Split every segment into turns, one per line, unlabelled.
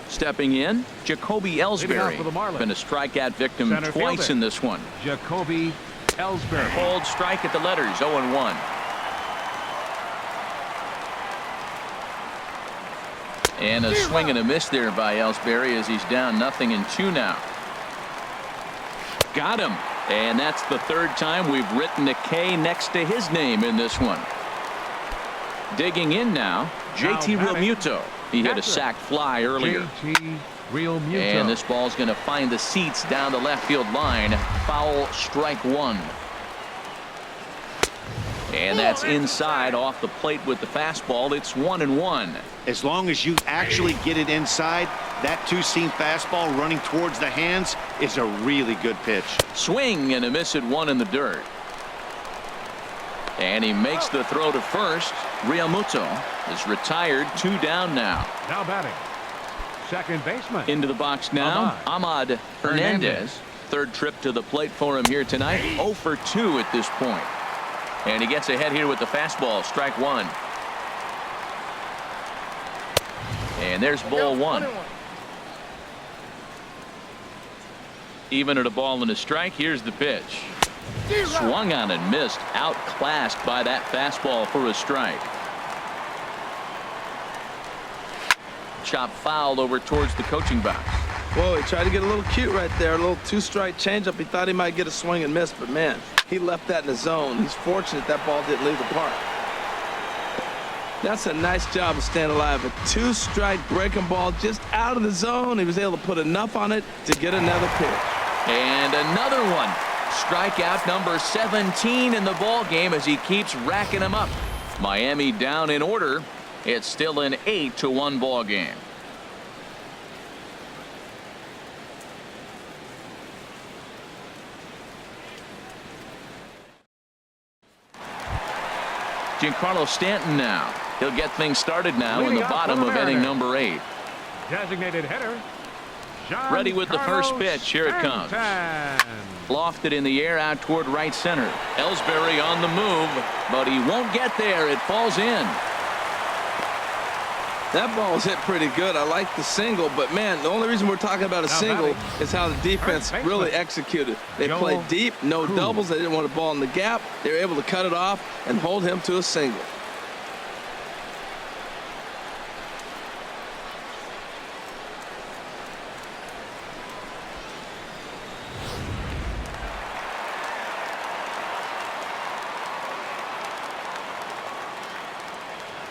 Stepping in, Jacoby Ellsbury. Been a strikeout victim twice in this one.
Jacoby Ellsbury.
Hold strike at the letters, 0-1. And a swing and a miss there by Ellsbury as he's down 0-2 now. Got him. And that's the third time we've written a K next to his name in this one. Digging in now, JT Realmuto. He hit a sac fly earlier.
JT Realmuto.
And this ball's going to find the seats down the left field line. Foul, strike one. And that's inside off the plate with the fastball. It's 1-1.
As long as you actually get it inside, that two-seam fastball running towards the hands is a really good pitch.
Swing and a miss at one in the dirt. And he makes the throw to first. Realmuto is retired, 2 down now.
Now batting, second baseman.
Into the box now, Ahmad Hernandez. Third trip to the plate for him here tonight. 0 for 2 at this point. And he gets ahead here with the fastball, strike one. And there's ball one. Even at a ball and a strike, here's the pitch. Swung on and missed, outclassed by that fastball for a strike. Chop fouled over towards the coaching box.
Whoa, he tried to get a little cute right there. A little two-strike changeup. He thought he might get a swing and miss, but man, he left that in the zone. He's fortunate that ball didn't leave the park. That's a nice job of staying alive. A two-strike breaking ball just out of the zone. He was able to put enough on it to get another pitch.
And another one. Strikeout number 17 in the ball game as he keeps racking them up. Miami down in order. It's still an 8-1 ball game. Giancarlo Stanton now. He'll get things started now in the bottom of inning number 8.
Designated hitter.
Ready with the first pitch. Here it comes. Lofted in the air out toward right center. Ellsbury on the move, but he won't get there. It falls in.
That ball was hit pretty good. I like the single, but man, the only reason we're talking about a single is how the defense really executed. They played deep, no doubles. They didn't want a ball in the gap. They were able to cut it off and hold him to a single.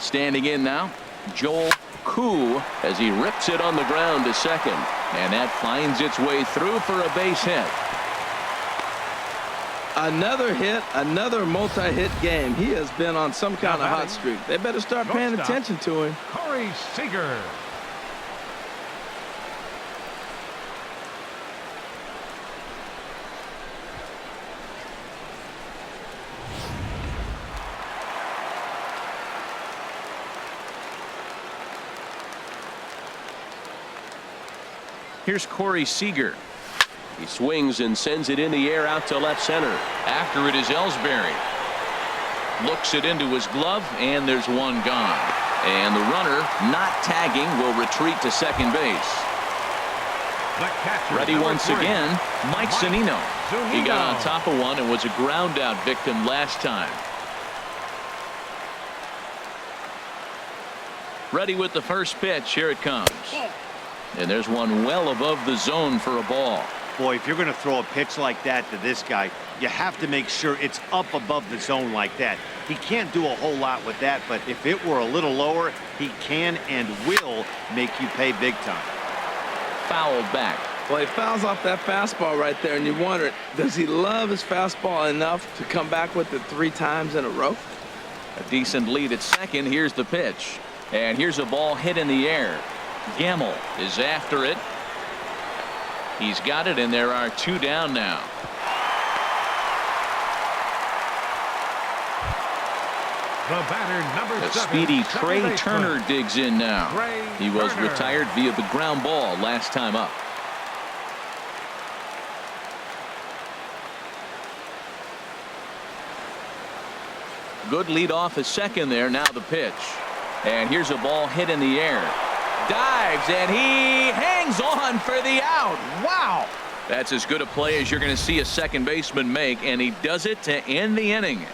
Standing in now, Joel Koo as he rips it on the ground to second. And that finds its way through for a base hit.
Another hit, another multi-hit game. He has been on some kind of hot streak. They better start paying attention to him.
Corey Seager.
Here's Corey Seager. He swings and sends it in the air out to left center. After it is Ellsbury. Looks it into his glove, and there's one gone. And the runner, not tagging, will retreat to second base. Ready once again, Mike Zunino. He got on top of one and was a ground out victim last time. Ready with the first pitch. Here it comes. And there's one well above the zone for a ball.
Boy, if you're going to throw a pitch like that to this guy, you have to make sure it's up above the zone like that. He can't do a whole lot with that, but if it were a little lower, he can and will make you pay big time.
Fouled back.
Well, he fouls off that fastball right there, and you wonder, does he love his fastball enough to come back with it 3 times in a row?
A decent lead at second. Here's the pitch. And here's a ball hit in the air. Gamble is after it. He's got it, and there are 2 down now.
The batter, number
The
7,
speedy Trey Turner digs in now. He was retired via the ground ball last time up. Good lead off a second there. Now the pitch. And here's a ball hit in the air. dives, and he hangs on for the out. Wow. That's as good a play as you're going to see a second baseman make, and he does it to end the inning.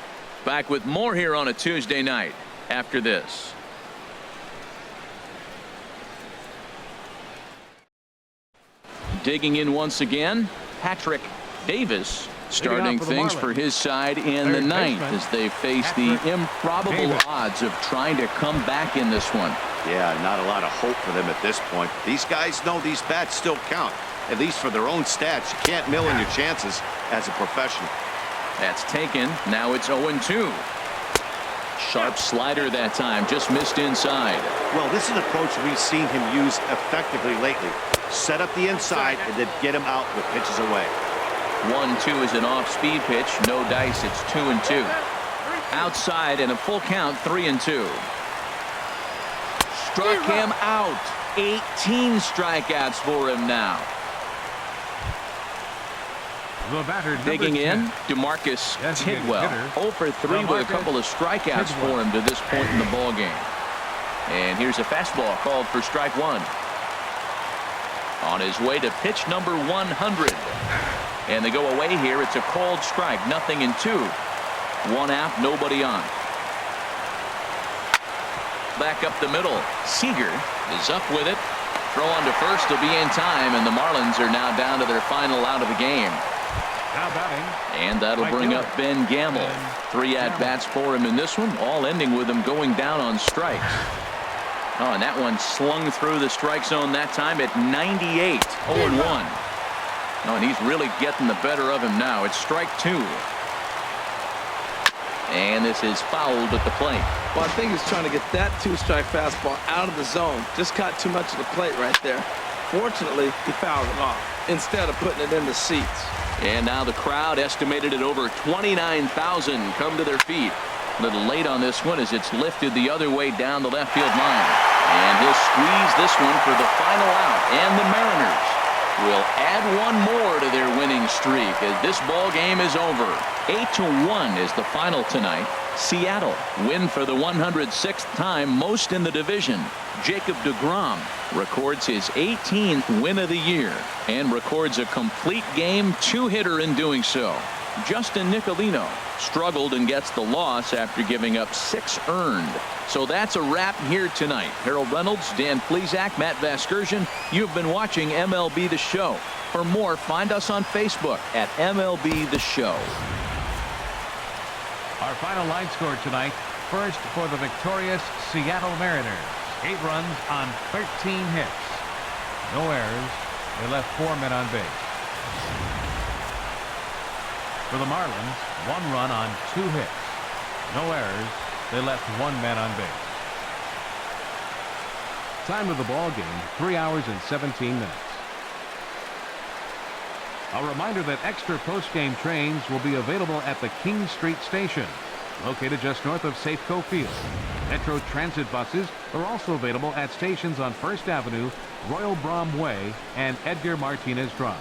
Back with more here on a Tuesday night after this. Digging in once again, Patrick Davis starting things for his side in the ninth as they face the improbable odds of trying to come back in this one.
Yeah, not a lot of hope for them at this point. These guys know these bats still count, at least for their own stats. You can't mill in your chances as a professional.
That's taken. Now it's 0-2. Sharp slider that time, just missed inside.
Well, this is an approach we've seen him use effectively lately. Set up the inside and then get him out with pitches away.
1-2 is an off-speed pitch. No dice. It's 2-2. Outside and a full count. 3-2. Struck him out. 18 strikeouts for him now.
The batter,
Digging in,
10.
DeMarcus Tidwell.
hitter,
0 for 3 with a couple of strikeouts for him to this point in the ball game. And here's a fastball called for strike one. On his way to pitch number 100. And they go away here. It's a called strike. 0-2. One out, nobody on. Back up the middle. Seager is up with it. Throw on to first will be in time, and the Marlins are now down to their final out of the game.
Now batting.
And that'll bring up Ben Gamble. 3 at-bats for him in this one, all ending with him going down on strikes. Oh, and that one slung through the strike zone that time at 98. 0-1. Oh, and he's really getting the better of him now. It's strike 2. And this is fouled at the plate.
Well, I think he's trying to get that 2-strike fastball out of the zone. Just caught too much of the plate right there. Fortunately, he fouled it off instead of putting it in the seats.
And now the crowd, estimated at over 29,000, come to their feet. A little late on this one as it's lifted the other way down the left field line. And he'll squeeze this one for the final out. And the Mariners will add one more to their winning streak as this ball game is over. 8-1 is the final tonight. Seattle win for the 106th time, most in the division. Jacob deGrom records his 18th win of the year and records a complete game 2-hitter in doing so. Justin Nicolino struggled and gets the loss after giving up 6 earned. So that's a wrap here tonight. Harold Reynolds, Dan Plesac, Matt Vasgersian. You've been watching MLB The Show. For more, find us on Facebook at MLB The Show.
Our final line score tonight. First for the victorious Seattle Mariners. 8 runs on 13 hits. No errors. They left 4 men on base. For the Marlins, 1 run on 2 hits. No errors. They left 1 man on base. Time of the ball game, 3 hours and 17 minutes. A reminder that extra post-game trains will be available at the King Street Station, located just north of Safeco Field. Metro Transit buses are also available at stations on First Avenue, Royal Brom Way, and Edgar Martinez Drive.